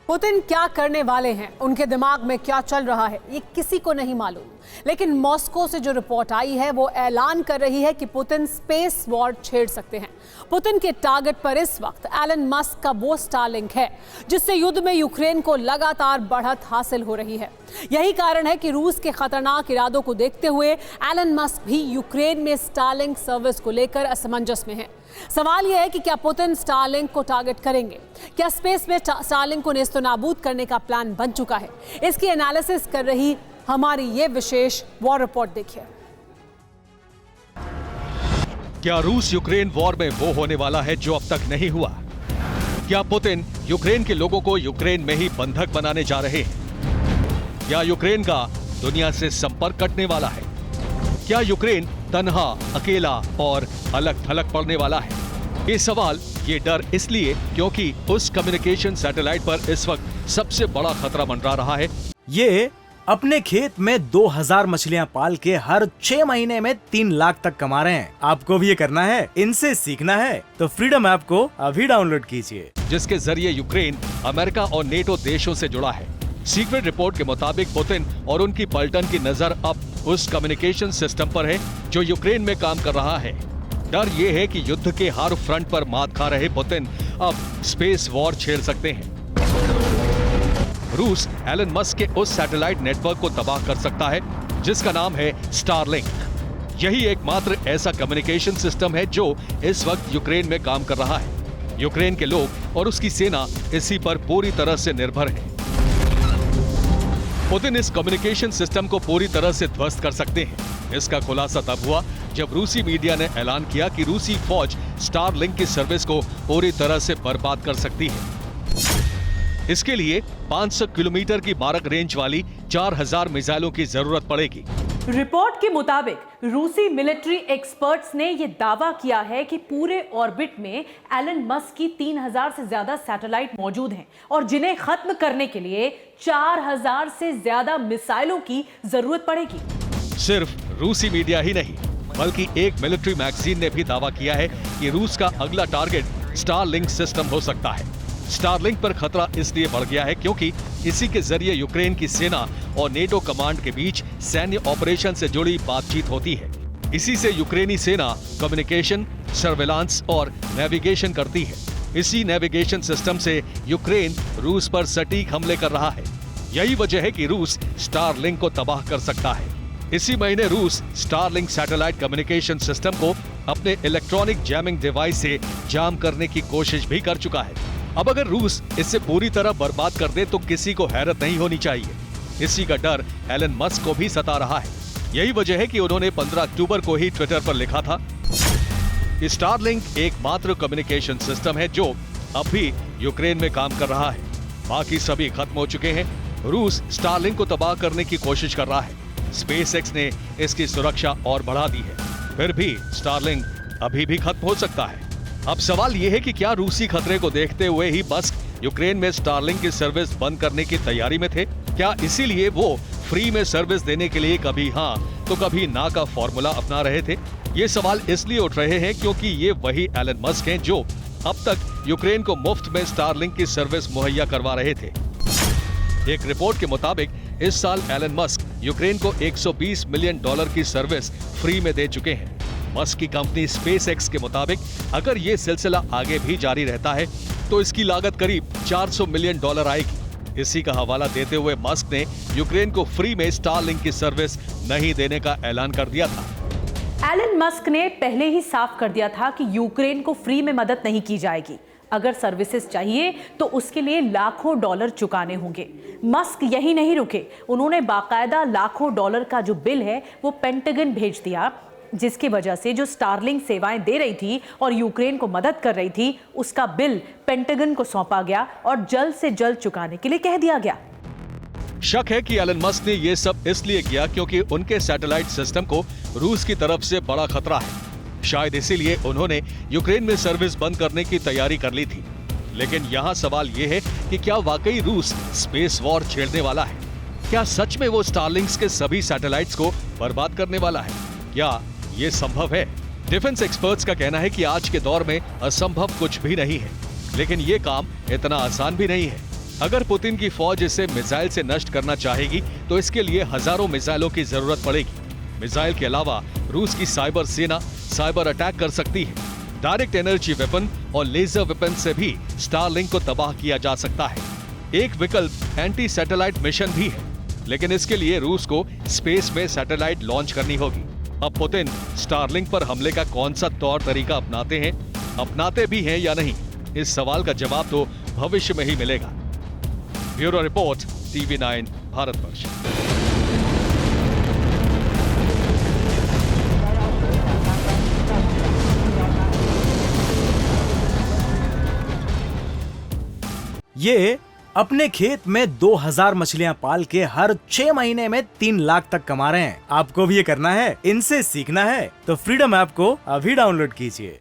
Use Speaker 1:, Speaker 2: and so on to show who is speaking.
Speaker 1: Putin क्या करने वाले हैं, उनके दिमाग में क्या चल रहा है, ये किसी को नहीं मालूम। लेकिन मॉस्को से जो रिपोर्ट आई है वो ऐलान कर रही है कि पुतिन स्पेस वॉर छेड़ सकते हैं। पुतिन के टारगेट पर इस वक्त एलन मस्क का वो स्टारलिंक है जिससे युद्ध में यूक्रेन को लगातार बढ़त हासिल हो रही है। यही कारण है कि रूस के खतरनाक इरादों को देखते हुए एलन मस्क भी यूक्रेन में स्टारलिंक सर्विस को लेकर असमंजस में है। सवाल यह है कि क्या पुतिन स्टारलिंक को टारगेट करेंगे? क्या स्पेस में स्टारलिंक को नेस्तनाबूद करने का प्लान बन चुका है? इसकी एनालिसिस कर रही हमारी ये विशेष वॉर रिपोर्ट देखिए।
Speaker 2: क्या रूस यूक्रेन वॉर में वो होने वाला है जो अब तक नहीं हुआ? क्या पुतिन यूक्रेन के लोगों को यूक्रेन में ही बंधक बनाने जा रहे हैं? क्या यूक्रेन का दुनिया से संपर्क कटने वाला है? क्या यूक्रेन तन्हा, अकेला और अलग थलग पड़ने वाला है? ये सवाल, ये डर इसलिए क्योंकि उस कम्युनिकेशन सैटेलाइट पर इस वक्त सबसे बड़ा खतरा मंडरा रहा है।
Speaker 3: ये अपने खेत में 2000 मछलियां पाल के हर 6 महीने में 3 लाख तक कमा रहे हैं। आपको भी ये करना है, इनसे सीखना है तो फ्रीडम ऐप को अभी डाउनलोड कीजिए,
Speaker 2: जिसके जरिए यूक्रेन अमेरिका और नेटो देशों से जुड़ा है। सीक्रेट रिपोर्ट के मुताबिक पुतिन और उनकी पलटन की नजर अब उस कम्युनिकेशन सिस्टम पर है जो यूक्रेन में काम कर रहा है। डर ये है कि युद्ध के हर फ्रंट पर मात खा रहे पुतिन अब स्पेस वॉर छेड़ सकते हैं। रूस एलन मस्क के उस सैटेलाइट नेटवर्क को तबाह कर सकता है जिसका नाम है स्टारलिंक। यही एकमात्र ऐसा कम्युनिकेशन सिस्टम है जो इस वक्त यूक्रेन में काम कर रहा है। यूक्रेन के लोग और उसकी सेना इसी पर पूरी तरह से निर्भर है। पुतिन इस कम्युनिकेशन सिस्टम को पूरी तरह से ध्वस्त कर सकते हैं। इसका खुलासा तब हुआ जब रूसी मीडिया ने ऐलान किया कि रूसी फौज स्टारलिंक की सर्विस को पूरी तरह से बर्बाद कर सकती है। इसके लिए 500 किलोमीटर की मारक रेंज वाली 4000 मिसाइलों की जरूरत पड़ेगी।
Speaker 4: रिपोर्ट के मुताबिक रूसी मिलिट्री एक्सपर्ट्स ने यह दावा किया है कि पूरे ऑर्बिट में एलन मस्क की 3000 से ज्यादा सैटेलाइट मौजूद हैं और जिन्हें खत्म करने के लिए 4000 से ज्यादा मिसाइलों की जरूरत पड़ेगी।
Speaker 2: सिर्फ रूसी मीडिया ही नहीं बल्कि एक मिलिट्री मैगजीन ने भी दावा किया है कि रूस का अगला टारगेट स्टारलिंक सिस्टम हो सकता है। स्टारलिंक पर खतरा इसलिए बढ़ गया है क्योंकि इसी के जरिए यूक्रेन की सेना और नेटो कमांड के बीच सैन्य ऑपरेशन से जुड़ी बातचीत होती है। इसी से यूक्रेनी सेना कम्युनिकेशन, सर्वेलांस और नेविगेशन करती है। इसी नेविगेशन सिस्टम से यूक्रेन रूस पर सटीक हमले कर रहा है। यही वजह है कि रूस स्टारलिंक को तबाह कर सकता है। इसी महीने रूस स्टारलिंक सैटेलाइट कम्युनिकेशन सिस्टम को अपने इलेक्ट्रॉनिक जैमिंग डिवाइस से जाम करने की कोशिश भी कर चुका है। अब अगर रूस इससे पूरी तरह बर्बाद कर दे तो किसी को हैरत नहीं होनी चाहिए। इसी का डर एलन मस्क को भी सता रहा है। यही वजह है कि उन्होंने 15 अक्टूबर को ही ट्विटर पर लिखा था कि स्टारलिंक एकमात्र कम्युनिकेशन सिस्टम है जो अब भी यूक्रेन में काम कर रहा है। बाकी सभी खत्म हो चुके हैं। रूस स्टारलिंक को तबाह करने की कोशिश कर रहा है। स्पेसएक्स ने इसकी सुरक्षा और बढ़ा दी है। फिर भी स्टारलिंक अभी भी खत्म हो सकता है। अब सवाल यह है कि क्या रूसी खतरे को देखते हुए ही मस्क यूक्रेन में स्टारलिंक की सर्विस बंद करने की तैयारी में थे? क्या इसीलिए वो फ्री में सर्विस देने के लिए कभी हाँ तो कभी ना का फॉर्मूला अपना रहे थे? ये सवाल इसलिए उठ रहे हैं क्योंकि ये वही एलन मस्क हैं जो अब तक यूक्रेन को मुफ्त में स्टारलिंक की सर्विस मुहैया करवा रहे थे। एक रिपोर्ट के मुताबिक इस साल एलन मस्क यूक्रेन को $120 मिलियन की सर्विस फ्री में दे चुके हैं। मस्क की कंपनी स्पेसएक्स के मुताबिक अगर ये सिलसिला आगे भी जारी रहता है तो इसकी लागत करीब $400 मिलियन आएगी। इसी का हवाला देते हुए मस्क ने यूक्रेन को फ्री में स्टारलिंक की सर्विस नहीं देने का ऐलान कर दिया था।
Speaker 4: एलन मस्क ने पहले ही साफ कर दिया था कि यूक्रेन को फ्री में मदद नहीं की जाएगी। अगर सर्विसेज चाहिए तो उसके लिए लाखों डॉलर चुकाने होंगे। मस्क यही नहीं रुके, उन्होंने बाकायदा लाखों डॉलर का जो बिल है वो पेंटागन भेज दिया, जिसकी वजह से जो स्टारलिंक सेवाएं दे रही थी और यूक्रेन को मदद कर रही थी उसका बिल पेंटागन को सौंपा गया और जल्द से जल्द चुकाने के लिए कह दिया गया।
Speaker 2: शक है कि एलन मस्क ने ये सब इसलिए किया क्योंकि उनके सैटेलाइट सिस्टम को रूस की तरफ से बड़ा खतरा है। शायद इसीलिए उन्होंने यूक्रेन में सर्विस बंद करने की तैयारी कर ली थी। लेकिन यहाँ सवाल ये है कि क्या वाकई रूस स्पेस वॉर छेड़ने वाला है? क्या सच में वो स्टारलिंक्स के सभी सैटेलाइट्स को बर्बाद करने वाला है? क्या ये संभव है? डिफेंस एक्सपर्ट्स का कहना है कि आज के दौर में असंभव कुछ भी नहीं है, लेकिन ये काम इतना आसान भी नहीं है। अगर पुतिन की फौज इसे मिसाइल से नष्ट करना चाहेगी तो इसके लिए हजारों मिसाइलों की जरूरत पड़ेगी। मिसाइल के अलावा रूस की साइबर सेना साइबर अटैक कर सकती है। डायरेक्ट एनर्जी वेपन और लेजर वेपन से भी स्टारलिंक को तबाह किया जा सकता है। एक विकल्प एंटी सैटेलाइट मिशन भी है, लेकिन इसके लिए रूस को स्पेस में सैटेलाइट लॉन्च करनी होगी। अब पुतिन स्टारलिंक पर हमले का कौन सा तौर तरीका अपनाते भी हैं या नहीं, इस सवाल का जवाब तो भविष्य में ही मिलेगा। Bureau report, TV9 Bharatvarsh.
Speaker 3: ये अपने खेत में 2000 मछलियां पाल के हर 6 महीने में 3 लाख तक कमा रहे हैं। आपको भी ये करना है, इनसे सीखना है तो फ्रीडम ऐप को अभी डाउनलोड कीजिए।